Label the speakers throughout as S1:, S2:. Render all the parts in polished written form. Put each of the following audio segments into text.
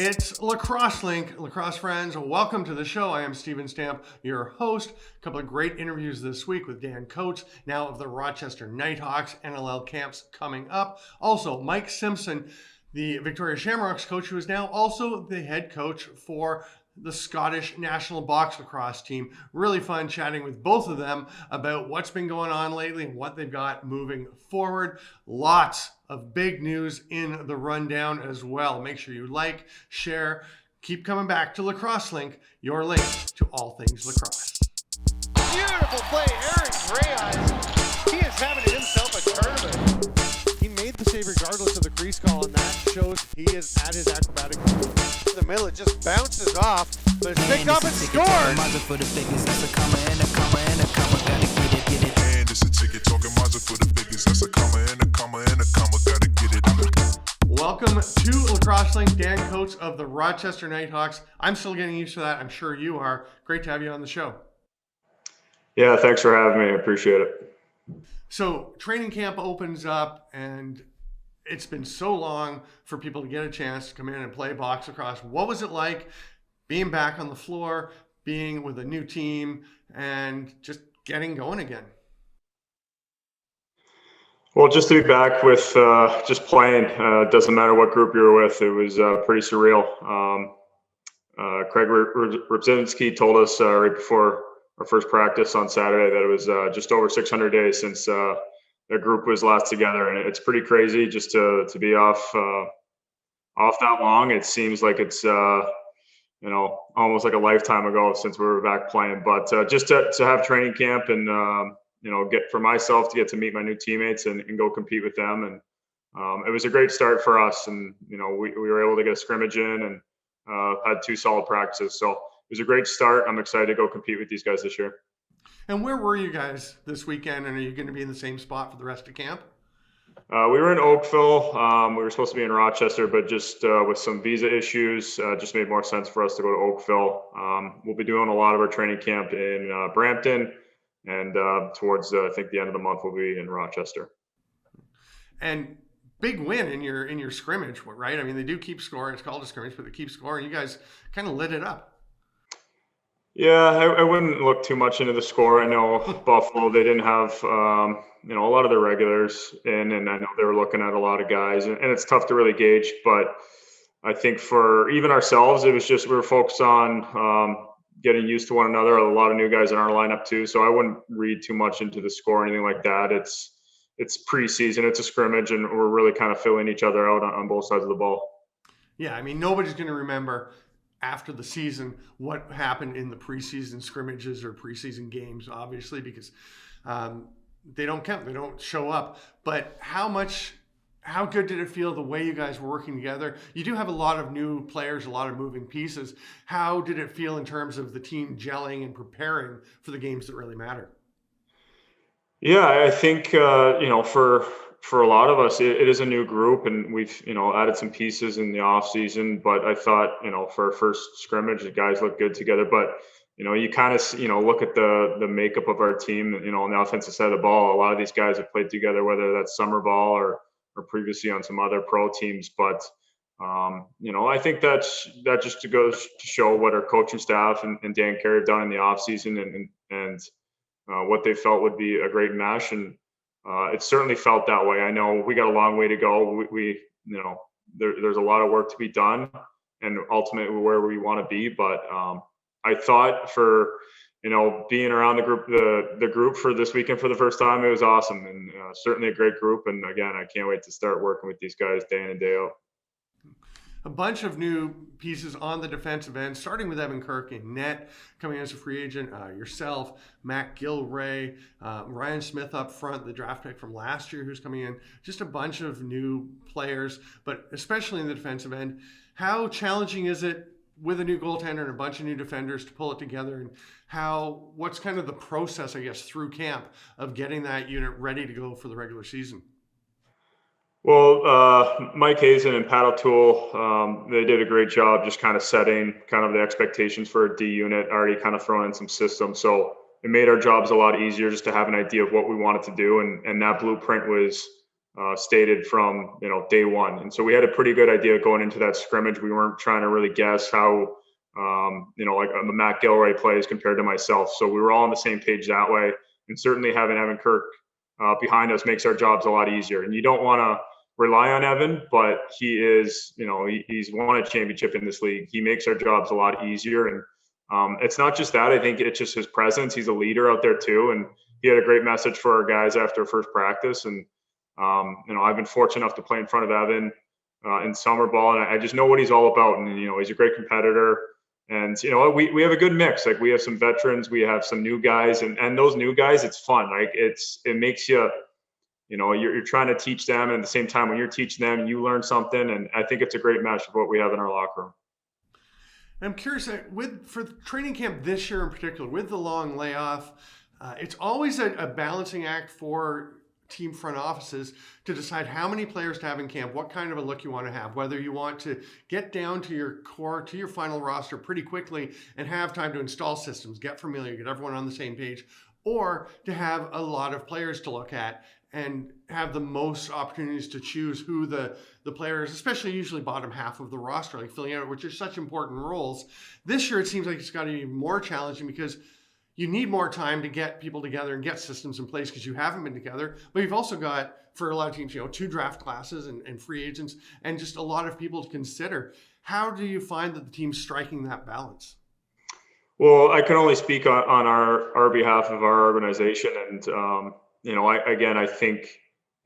S1: It's Lacrosse Link, lacrosse friends. Welcome to the show. I am Steven Stamp, your host. A couple of great interviews this week with Dan Coates, now of the Rochester Knighthawks. NLL camps coming up. Also, Mike Simpson, the Victoria Shamrocks coach, who is now also the head coach for the Scottish national box lacrosse team. Really fun chatting with both of them about what's been going on lately and what they've got moving forward. Lots of big news in the rundown as well. Make sure you like, share, keep coming back to Lacrosse Link, your link to all things lacrosse.
S2: Beautiful play, Aaron Gray Eyes. He is having himself a tournament. He made the save regardless of the crease call, and that shows he is at his acrobatic. In the middle, it just bounces off, but it's picked up and scored.
S1: Welcome to Lacrosse Link, Dan Coates of the Rochester Knighthawks. I'm still getting used to that. I'm sure you are. Great to have you on the show.
S3: Yeah, thanks for having me. I appreciate it.
S1: So training camp opens up, and it's been so long for people to get a chance to come in and play box lacrosse. What was it like being back on the floor, being with a new team, and just getting going again?
S3: Well, just to be back with just playing, doesn't matter what group you were with, it was pretty surreal. Craig Rybczynski told us right before our first practice on Saturday that it was just over 600 days since the group was last together, and it's pretty crazy just to be off that long. It seems like it's almost like a lifetime ago since we were back playing. But just to have training camp and get for myself to get to meet my new teammates and go compete with them, and it was a great start for us. And we were able to get a scrimmage in and had 2 solid practices. So it was a great start. I'm excited to go compete with these guys this year.
S1: And where were you guys this weekend? And are you going to be in the same spot for the rest of camp?
S3: We were in Oakville. We were supposed to be in Rochester, but just with some visa issues, just made more sense for us to go to Oakville. We'll be doing a lot of our training camp in Brampton, and towards I think the end of the month we'll be in Rochester.
S1: And big win in your scrimmage, right? I mean, they do keep scoring. It's called a scrimmage, but they keep scoring. You guys kind of lit it up.
S3: Yeah, I wouldn't look too much into the score. I know Buffalo, they didn't have a lot of their regulars in, and I know they were looking at a lot of guys, and it's tough to really gauge. But I think for even ourselves, it was just we were focused on getting used to one another. A lot of new guys in our lineup too, so I wouldn't read too much into the score or anything like that. It's preseason, it's a scrimmage, and we're really kind of filling each other out on both sides of the ball.
S1: Yeah, I mean, nobody's going to remember after the season what happened in the preseason scrimmages or preseason games, obviously, because they don't count, they don't show up. But how good did it feel the way you guys were working together? You do have a lot of new players, a lot of moving pieces. How did it feel in terms of the team gelling and preparing for the games that really matter?
S3: Yeah, I think for a lot of us, it is a new group, and we've added some pieces in the off season. But I thought for our first scrimmage, the guys looked good together. But you kind of look at the makeup of our team. On the offensive side of the ball, a lot of these guys have played together, whether that's summer ball or previously on some other pro teams. But I think that just goes to show what our coaching staff and Dan Carey have done in the off season and what they felt would be a great mesh, and it certainly felt that way. I know we got a long way to go. There's a lot of work to be done, and ultimately where we want to be. But I thought for being around the group for this weekend for the first time, it was awesome, and certainly a great group. And again, I can't wait to start working with these guys day in and day out.
S1: A bunch of new pieces on the defensive end, starting with Evan Kirk in net, coming as a free agent, yourself, Matt Gilray, Ryan Smith up front, the draft pick from last year who's coming in, just a bunch of new players, but especially in the defensive end. How challenging is it with a new goaltender and a bunch of new defenders to pull it together, and what's kind of the process, I guess, through camp of getting that unit ready to go for the regular season?
S3: Well, Mike Hazen and Pat O'Toole, they did a great job just kind of setting kind of the expectations for a D unit, already kind of throwing in some systems. So it made our jobs a lot easier just to have an idea of what we wanted to do. And that blueprint was stated from day one. And so we had a pretty good idea going into that scrimmage. We weren't trying to really guess how like the Matt Gilroy plays compared to myself. So we were all on the same page that way. And certainly having Evan Kirk behind us makes our jobs a lot easier. And you don't want to rely on Evan, but he is, he's won a championship in this league. He makes our jobs a lot easier. And it's not just that. I think it's just his presence. He's a leader out there too. And he had a great message for our guys after first practice. And, I've been fortunate enough to play in front of Evan in summer ball. And I just know what he's all about. And, he's a great competitor. And, we have a good mix. Like, we have some veterans, we have some new guys, and those new guys, it's fun. Like, it makes you, you're trying to teach them. And at the same time, when you're teaching them, you learn something. And I think it's a great mesh of what we have in our locker room.
S1: I'm curious, for training camp this year in particular, with the long layoff, it's always a balancing act for team front offices to decide how many players to have in camp, what kind of a look you want to have, whether you want to get down to your core, to your final roster pretty quickly and have time to install systems, get familiar, get everyone on the same page, or to have a lot of players to look at and have the most opportunities to choose who the players, especially usually bottom half of the roster, like filling out, which are such important roles. This year, it seems like it's got to be more challenging because you need more time to get people together and get systems in place because you haven't been together. But you've also got, for a lot of teams, 2 draft classes and free agents and just a lot of people to consider. How do you find that the team's striking that balance?
S3: Well, I can only speak on our behalf of our organization. And, I think,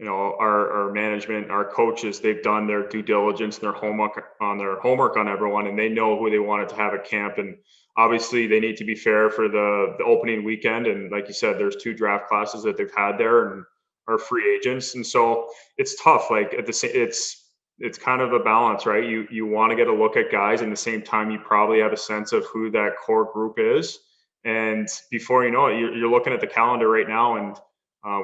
S3: our management, our coaches, they've done their due diligence and their homework on everyone, and they know who they wanted to have at camp. And obviously they need to be fair for the opening weekend. And like you said, there's 2 draft classes that they've had there and are free agents. And so it's tough. Like it's kind of a balance, right? You want to get a look at guys, and at the same time, you probably have a sense of who that core group is. And before you know it, you're looking at the calendar right now, and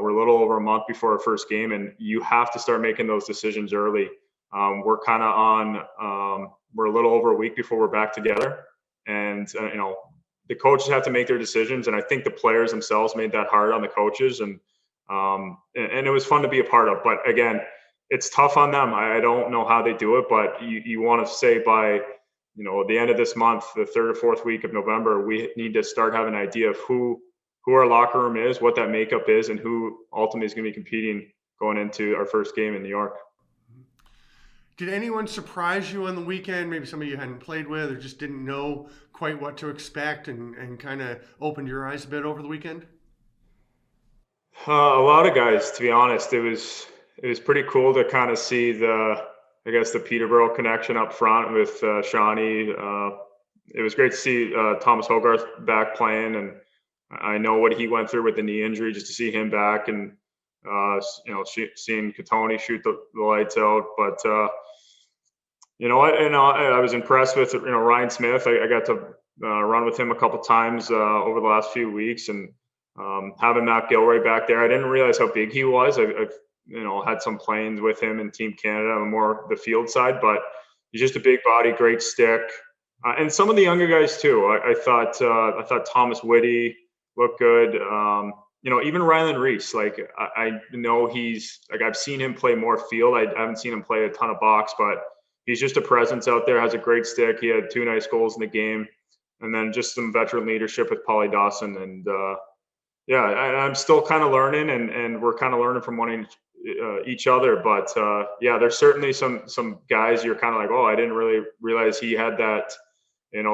S3: we're a little over a month before our first game, and you have to start making those decisions early. We're kind of on, we're a little over a week before we're back together. And, the coaches have to make their decisions. And I think the players themselves made that hard on the coaches. And it was fun to be a part of. But again, it's tough on them. I don't know how they do it, but you want to say by, the end of this month, the 3rd or 4th week of November, we need to start having an idea of who our locker room is, what that makeup is, and who ultimately is going to be competing going into our first game in New York.
S1: Did anyone surprise you on the weekend? Maybe somebody you hadn't played with or just didn't know quite what to expect and kind of opened your eyes a bit over the weekend?
S3: A lot of guys, to be honest. It was pretty cool to kind of see the Peterborough connection up front with Shawnee. It was great to see Thomas Hogarth back playing, and I know what he went through with the knee injury, just to see him back and, seeing Katoni shoot the lights out. But, I was impressed with, Ryan Smith. I got to run with him a couple times over the last few weeks, and having Matt Gilroy back there, I didn't realize how big he was. I've had some planes with him in Team Canada on more the field side, but he's just a big body, great stick. And some of the younger guys too. I thought Thomas Whitty looked good. Even Rylan Reese, I know he's I've seen him play more field. I haven't seen him play a ton of box, but he's just a presence out there, has a great stick. He had 2 nice goals in the game, and then just some veteran leadership with Paulie Dawson. And I'm still kind of learning, and we're kind of learning from each other. But there's certainly some guys you're kind of like, oh, I didn't really realize he had that,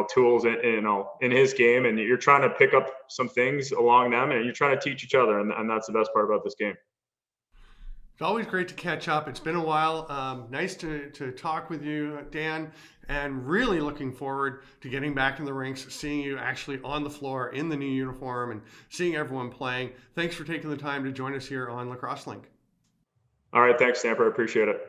S3: tools in his game, and you're trying to pick up some things along them, and you're trying to teach each other, and that's the best part about this game.
S1: It's always great to catch up. It's been a while. Nice to talk with you, Dan, and really looking forward to getting back in the rinks, seeing you actually on the floor in the new uniform and seeing everyone playing. Thanks for taking the time to join us here on Lacrosse Link.
S3: All right. Thanks, Stamper. I appreciate it.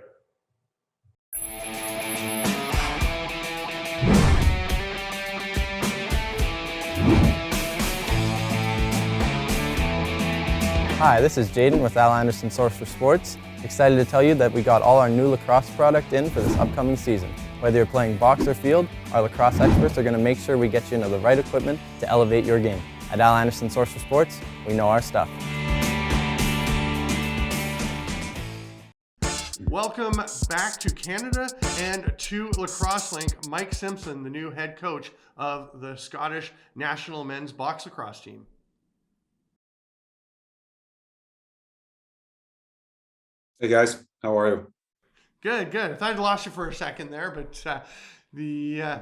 S4: Hi, this is Jaden with Al Anderson Source for Sports. Excited to tell you that we got all our new lacrosse product in for this upcoming season. Whether you're playing box or field, our lacrosse experts are going to make sure we get you into the right equipment to elevate your game. At Al Anderson Source for Sports, we know our stuff.
S1: welcome back to Canada and to Lacrosse Link, Mike Simpson, the new head coach of the Scottish national men's box lacrosse team.
S5: Hey guys, how are you?
S1: Good, good. I thought I'd lost you for a second there, but the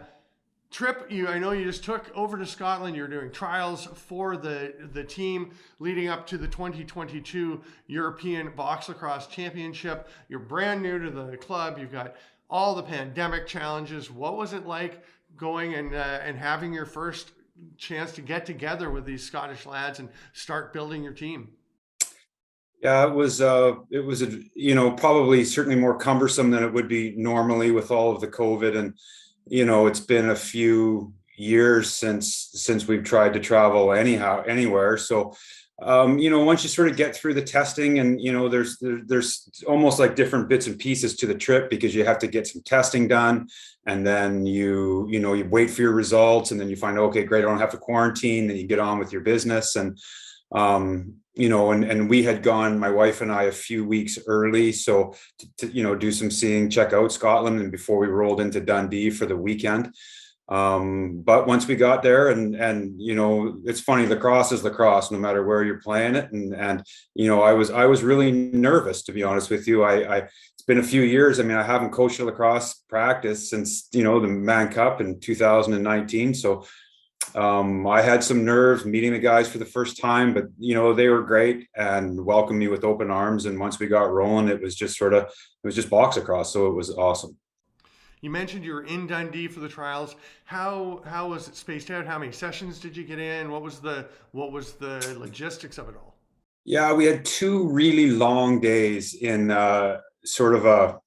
S1: trip I know you just took over to Scotland. You're doing trials for the team leading up to the 2022 European Box Lacrosse Championship. You're brand new to the club. You've got all the pandemic challenges. What was it like going and having your first chance to get together with these Scottish lads and start building your team?
S5: Yeah, it was probably certainly more cumbersome than it would be normally with all of the COVID, and it's been a few years since we've tried to travel anywhere. So, once you sort of get through the testing, and there's almost like different bits and pieces to the trip, because you have to get some testing done, and then you wait for your results, and then you find, okay, great, I don't have to quarantine. Then you get on with your business, and and we had gone, my wife and I, a few weeks early, so to do some seeing, check out Scotland, and before we rolled into Dundee for the weekend. But once we got there, and it's funny, lacrosse is lacrosse, no matter where you're playing it, and I was really nervous, to be honest with you. It's been a few years. I mean, I haven't coached a lacrosse practice since the Man Cup in 2019, so I had some nerves meeting the guys for the first time, but they were great and welcomed me with open arms. And once we got rolling, it was just box lacrosse, so it was awesome.
S1: You mentioned you were in Dundee for the trials. How was it spaced out? How many sessions did you get in? What was the logistics of it all?
S5: Yeah, we had 2 really long days in sort of a.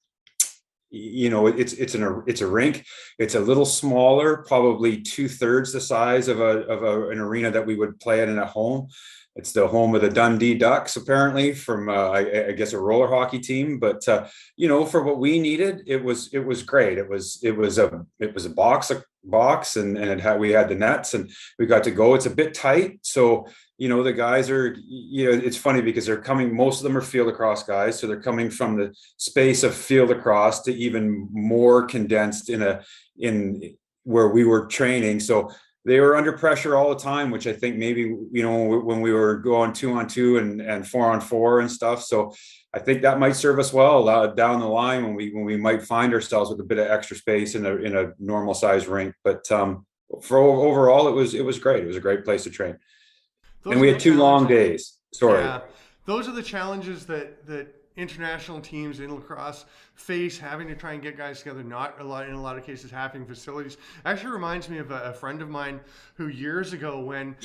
S5: It's a rink. It's a little smaller, probably 2/3 the size of an arena that we would play in at home. It's the home of the Dundee Ducks, apparently, from I guess a roller hockey team. But for what we needed, it was great. It was a box, and we had the nets, and we got to go. It's a bit tight, so the guys are, it's funny because they're coming, most of them are field lacrosse guys, so they're coming from the space of field lacrosse to even more condensed in where we were training. So they were under pressure all the time, which I think maybe, when we were going 2-on-2 and 4-on-4 and stuff. So I think that might serve us well down the line when we might find ourselves with a bit of extra space in a normal size rink. But for overall, it was great. It was a great place to train. And we had 2 long days. Sorry.
S1: Yeah, those are the challenges that international teams in lacrosse face, having to try and get guys together, in a lot of cases having facilities. Actually reminds me of a friend of mine who years ago, when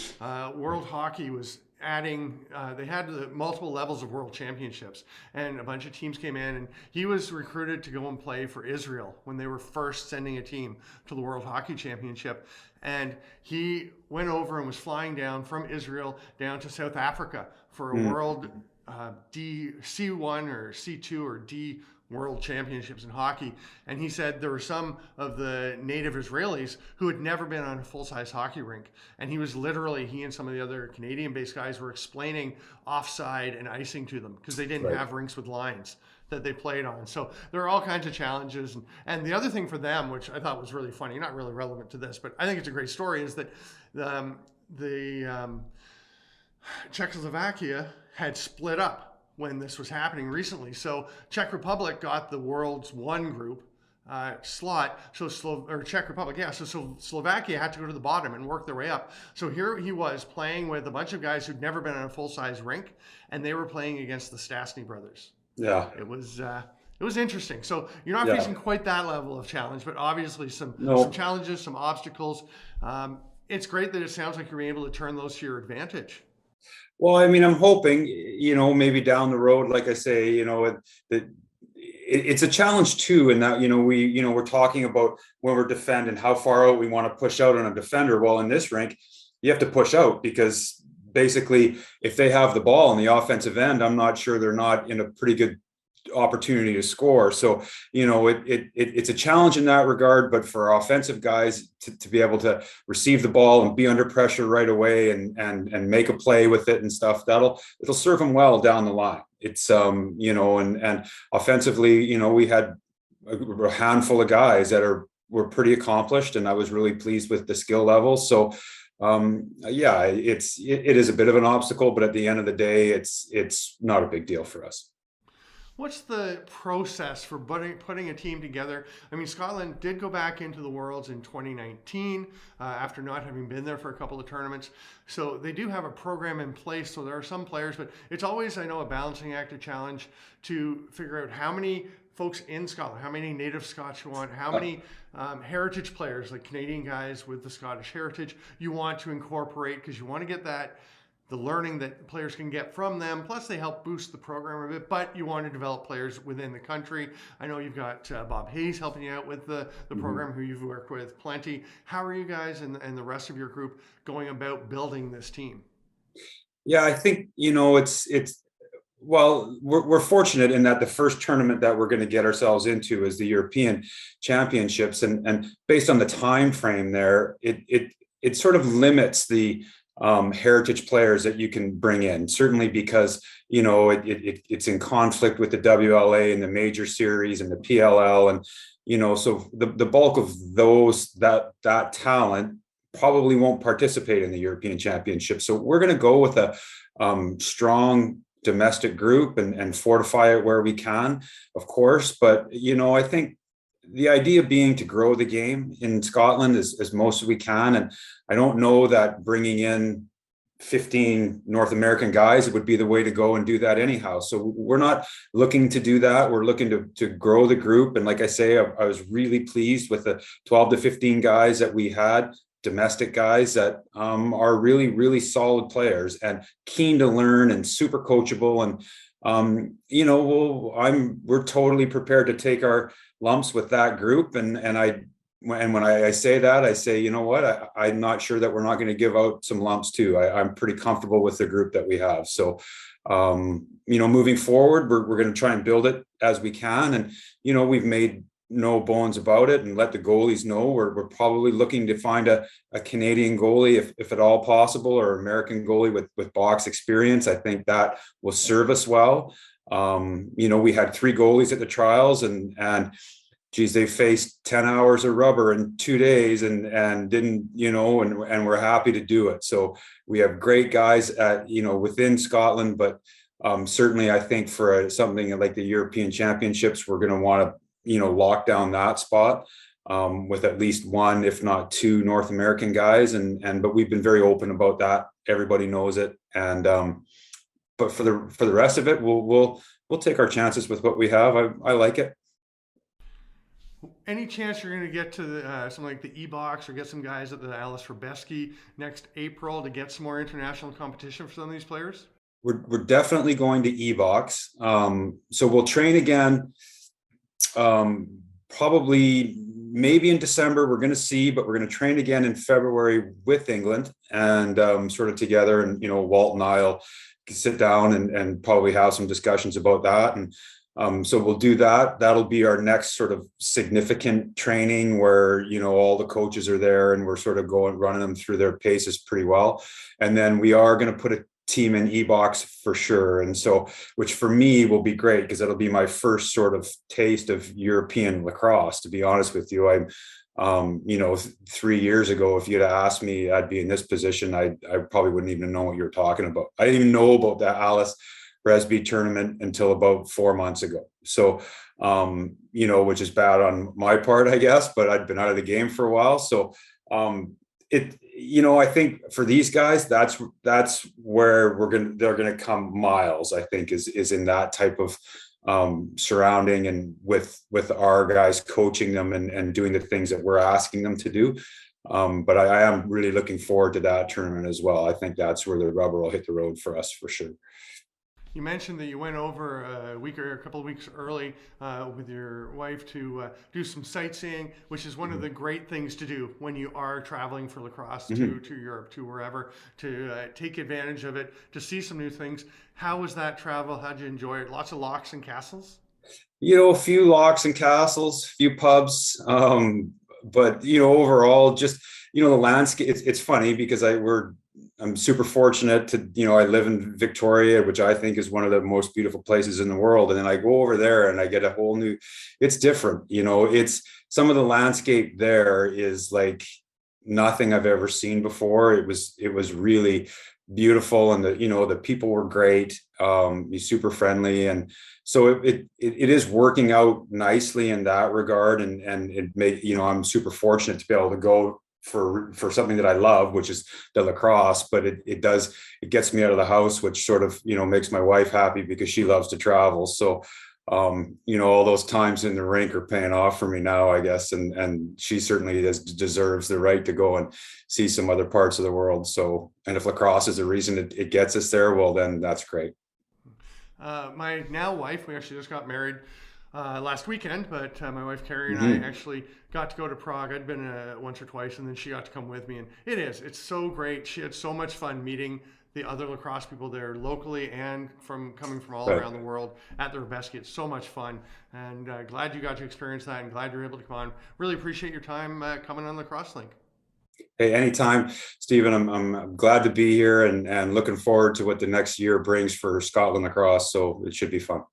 S1: World Hockey was adding, they had multiple levels of world championships, and a bunch of teams came in, and he was recruited to go and play for Israel when they were first sending a team to the World Hockey Championship. And he went over and was flying down from Israel down to South Africa for a world C1 or C2 or D world championships in hockey. And he said there were some of the native Israelis who had never been on a full-size hockey rink. And he and some of the other Canadian-based guys were explaining offside and icing to them, because they didn't have rinks with lines that they played on. So there are all kinds of challenges. And the other thing for them, which I thought was really funny, not really relevant to this, but I think it's a great story, is that Czechoslovakia had split up when this was happening recently. So Czech Republic got the world's 1 group slot. So Czech Republic, yeah. So Slovakia had to go to the bottom and work their way up. So here he was playing with a bunch of guys who'd never been on a full-size rink, and they were playing against the Stastny brothers. Yeah, it was interesting. So you're not facing quite that level of challenge, but obviously some challenges, some obstacles. It's great that it sounds like you're able to turn those to your advantage.
S5: Well, I mean, I'm hoping, maybe down the road, like I say, that it's a challenge too, in that, we're talking about when we're defending, how far out we want to push out on a defender. Well, in this rink, you have to push out, because basically if they have the ball on the offensive end, I'm not sure they're not in a pretty good opportunity to score. So, it's a challenge in that regard, but for our offensive guys to be able to receive the ball and be under pressure right away and make a play with it and stuff, it'll serve them well down the line. It's, and offensively, we had a handful of guys that were pretty accomplished, and I was really pleased with the skill level. So, it is a bit of an obstacle, but at the end of the day, it's not a big deal for us.
S1: What's the process for putting a team together? I mean, Scotland did go back into the Worlds in 2019 after not having been there for a couple of tournaments. So they do have a program in place. So there are some players, but it's always, I know, a balancing act, a challenge to figure out how many folks in Scotland, how many native Scots you want, how many heritage players, like Canadian guys with the Scottish heritage, you want to incorporate, because you want to get the learning that players can get from them. Plus, they help boost the program a bit, but you want to develop players within the country. I know you've got Bob Hayes helping you out with the program, who you've worked with plenty. How are you guys and the rest of your group going about building this team?
S5: Yeah, I think, well, we're fortunate in that the first tournament that we're going to get ourselves into is the European Championships, and based on the time frame there, it sort of limits the heritage players that you can bring in. Certainly because it's in conflict with the WLA and the Major Series and the PLL, and so the bulk of that talent probably won't participate in the European Championship. So we're going to go with a strong domestic group and fortify it where we can, of course. But, I think the idea being to grow the game in Scotland as most as we can. And I don't know that bringing in 15 North American guys would be the way to go and do that anyhow. So we're not looking to do that. We're looking to grow the group. And like I say, I was really pleased with the 12 to 15 guys that we had, domestic guys that are really, really solid players and keen to learn and super coachable. And, we're totally prepared to take our lumps with that group. And when I say that, I say, I'm not sure that we're not going to give out some lumps too. I'm pretty comfortable with the group that we have. So, moving forward, we're going to try and build it as we can. And, we've made no bones about it and let the goalies know we're probably looking to find a Canadian goalie if at all possible, or American goalie with box experience. I think that will serve us well. We had 3 goalies at the trials and geez, they faced 10 hours of rubber in 2 days and didn't, and we're happy to do it. So we have great guys within Scotland, but certainly I think for something like the European Championships, we're going to want to, lock down that spot with at least 1, if not 2 North American guys. But we've been very open about that. Everybody knows it. And, but for the rest of it, we'll take our chances with what we have. I like it.
S1: Any chance you're going to get to something like the EBox or get some guys at the Alice Robeski next April to get some more international competition for some of these players?
S5: We're definitely going to EBox. So we'll train again. Probably maybe in December, we're going to see, but we're going to train again in February with England and sort of together. And, Walt and I'll sit down and probably have some discussions about that. And so we'll do that. That'll be our next sort of significant training where, all the coaches are there and we're sort of running them through their paces pretty well. And then we are going to put a team in EBox for sure. And so, which for me will be great because it'll be my first sort of taste of European lacrosse, to be honest with you. I'm, 3 years ago, if you'd asked me, I'd be in this position. I probably wouldn't even know what you were talking about. I didn't even know about that Alice Resby tournament until about 4 months ago. So, which is bad on my part, I guess, but I'd been out of the game for a while. So, I think for these guys, that's where they're going to come miles, I think is in that type of surrounding and with our guys coaching them and doing the things that we're asking them to do. But I am really looking forward to that tournament as well. I think that's where the rubber will hit the road for us for sure.
S1: You mentioned that you went over a week or a couple of weeks early with your wife to do some sightseeing, which is one of the great things to do when you are traveling for lacrosse to Europe, to wherever, to take advantage of it, to see some new things. How was that travel? How'd you enjoy it? Lots of locks and castles?
S5: A few locks and castles, a few pubs. But overall, just the landscape. It's funny because I'm super fortunate to I live in Victoria, which I think is one of the most beautiful places in the world. And then I go over there and I get a whole new. It's different. It's some of the landscape there is like nothing I've ever seen before. It was really beautiful, and the people were great, super friendly, and so it is working out nicely in that regard, and I'm super fortunate to be able to go for something that I love, which is the lacrosse, but it gets me out of the house, which sort of makes my wife happy because she loves to travel. So all those times in the rink are paying off for me now, I guess. And she certainly deserves the right to go and see some other parts of the world. So, and if lacrosse is the reason it gets us there, well, then that's great.
S1: My now wife, we actually just got married last weekend, but my wife Carrie and I actually got to go to Prague. I'd been once or twice, and then she got to come with me, and it's so great. She had so much fun meeting the other lacrosse people there locally and coming from all around the world at the Robeski. It's so much fun, and glad you got to experience that, and glad you're able to come on. Really appreciate your time coming on Lacrosse Link.
S5: Hey, anytime, Stephen. I'm glad to be here, and looking forward to what the next year brings for Scotland lacrosse. So it should be fun.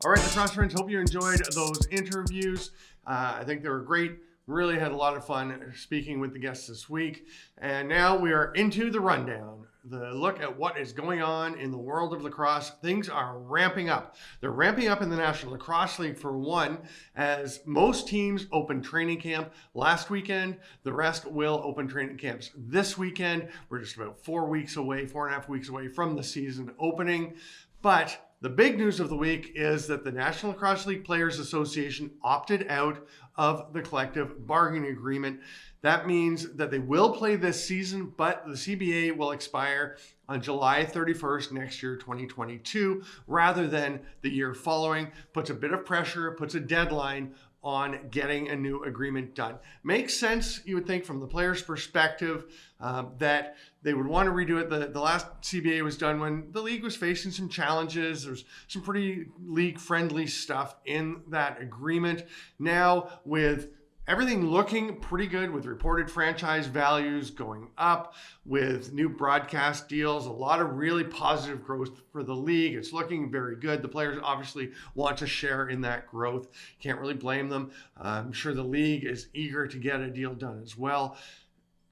S1: All right, Lacrosse friends, hope you enjoyed those interviews. I think they were great. Really had a lot of fun speaking with the guests this week. And now we are into the rundown, the look at what is going on in the world of lacrosse. Things are ramping up. They're ramping up in the National Lacrosse League for one, as most teams open training camp last weekend. The rest will open training camps this weekend. We're just about 4 weeks away, 4.5 weeks away from the season opening. But the big news of the week is that the National Lacrosse League Players Association opted out of the collective bargaining agreement. That means that they will play this season, but the CBA will expire on July 31st next year, 2022, rather than the year following. Puts a bit of pressure, puts a deadline on getting a new agreement done. Makes sense, you would think, from the players' perspective, that they would want to redo it. The last CBA was done when the league was facing some challenges. There's some pretty league-friendly stuff in that agreement. Now, with everything looking pretty good, with reported franchise values going up, with new broadcast deals, a lot of really positive growth for the league. It's looking very good. The players obviously want to share in that growth. Can't really blame them. I'm sure the league is eager to get a deal done as well.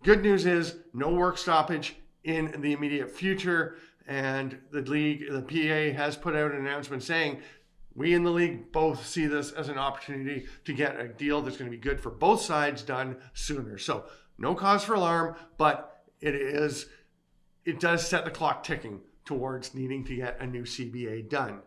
S1: Good news is no work stoppage in the immediate future. And the league, the PA, has put out an announcement saying, we in the league both see this as an opportunity to get a deal that's going to be good for both sides done sooner. So no cause for alarm, but it does set the clock ticking towards needing to get a new CBA done.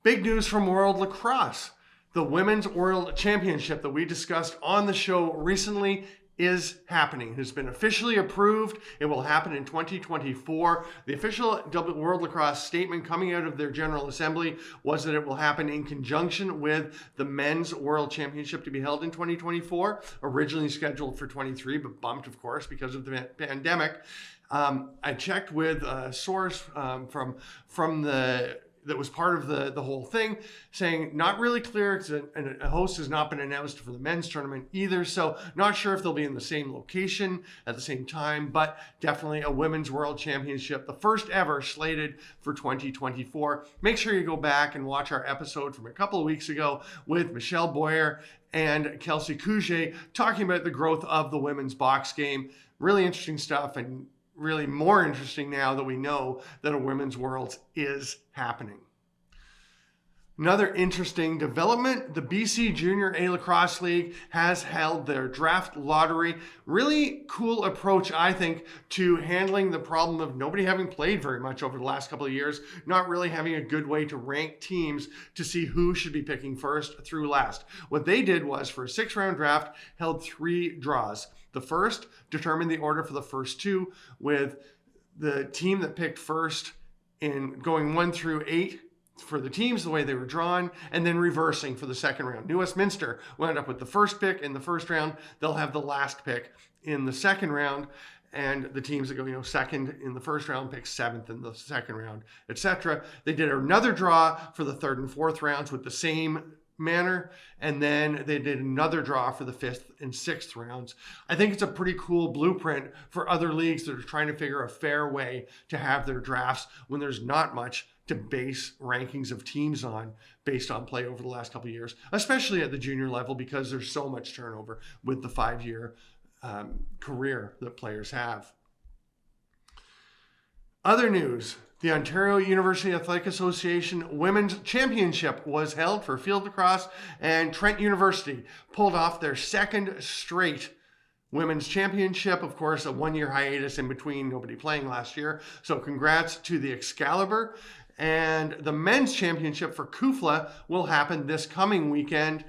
S1: Big news from World Lacrosse. The Women's World Championship that we discussed on the show recently is happening. It has been officially approved. It will happen in 2024. The official World Lacrosse statement coming out of their General Assembly was that it will happen in conjunction with the Men's World Championship to be held in 2024, originally scheduled for 23, but bumped, of course, because of the pandemic. I checked with a source from the that was part of the whole thing, saying not really clear because a host has not been announced for the men's tournament either. So not sure if they'll be in the same location at the same time, but definitely a Women's World Championship, the first ever slated for 2024. Make sure you go back and watch our episode from a couple of weeks ago with Michelle Boyer and Kelsey Couget talking about the growth of the women's box game. Really interesting stuff, and really more interesting now that we know that a Women's Worlds is happening. Another interesting development, the BC Junior A Lacrosse League has held their draft lottery. Really cool approach, I think, to handling the problem of nobody having played very much over the last couple of years, not really having a good way to rank teams to see who should be picking first through last. What they did was, for a 6-round draft, held 3 draws. The first determined the order for the first 2, with the team that picked first in going 1 through 8 for the teams, the way they were drawn, and then reversing for the second round. New Westminster wound up with the first pick in the first round. They'll have the last pick in the second round, and the teams that go, second in the first round pick 7th in the second round, etc. They did another draw for the 3rd and 4th rounds with the same manner, and then they did another draw for the 5th and 6th rounds. I think it's a pretty cool blueprint for other leagues that are trying to figure a fair way to have their drafts when there's not much to base rankings of teams on based on play over the last couple of years, especially at the junior level, because there's so much turnover with the 5-year career that players have. Other news, the Ontario University Athletic Association Women's Championship was held for field lacrosse, and Trent University pulled off their 2nd straight Women's Championship. Of course, a 1-year hiatus in between, nobody playing last year. So congrats to the Excalibur. And the Men's Championship for Kufla will happen this coming weekend.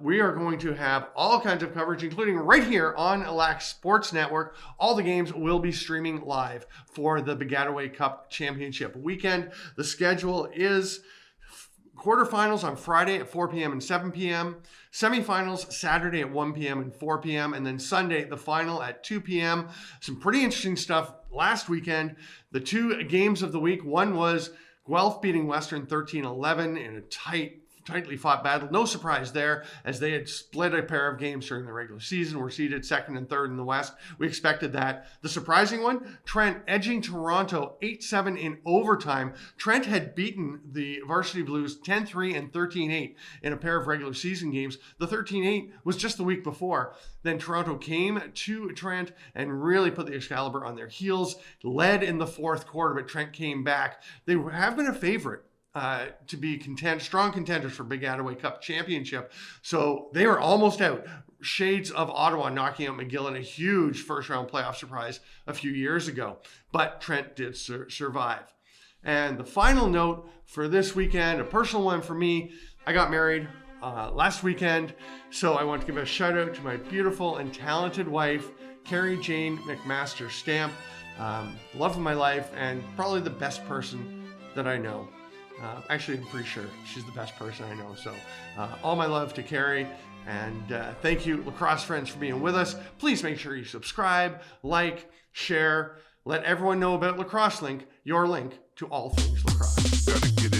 S1: We are going to have all kinds of coverage, including right here on Lac Sports Network. All the games will be streaming live for the Begataway Cup Championship weekend. The schedule is quarterfinals on Friday at 4 p.m. and 7 p.m. Semifinals Saturday at 1 p.m. and 4 p.m. And then Sunday, the final at 2 p.m. Some pretty interesting stuff last weekend. The 2 games of the week, one was Guelph beating Western 13-11 in a tightly fought battle. No surprise there, as they had split a pair of games during the regular season. Were seeded 2nd and 3rd in the West. We expected that. The surprising one, Trent edging Toronto 8-7 in overtime. Trent had beaten the Varsity Blues 10-3 and 13-8 in a pair of regular season games. The 13-8 was just the week before. Then Toronto came to Trent and really put the Excalibur on their heels, led in the 4th quarter, but Trent came back. They have been a favorite to be strong contenders for Begataway Cup Championship. So they were almost out. Shades of Ottawa knocking out McGill in a huge first-round playoff surprise a few years ago. But Trent did survive. And the final note for this weekend, a personal one for me, I got married last weekend. So I want to give a shout-out to my beautiful and talented wife, Carrie Jane McMaster Stamp. Love of my life, and probably the best person that I know. Actually, I'm pretty sure she's the best person I know. So all my love to Carrie, and thank you, lacrosse friends, for being with us. Please make sure you subscribe, like, share, let everyone know about Lacrosse Link, your link to all things lacrosse.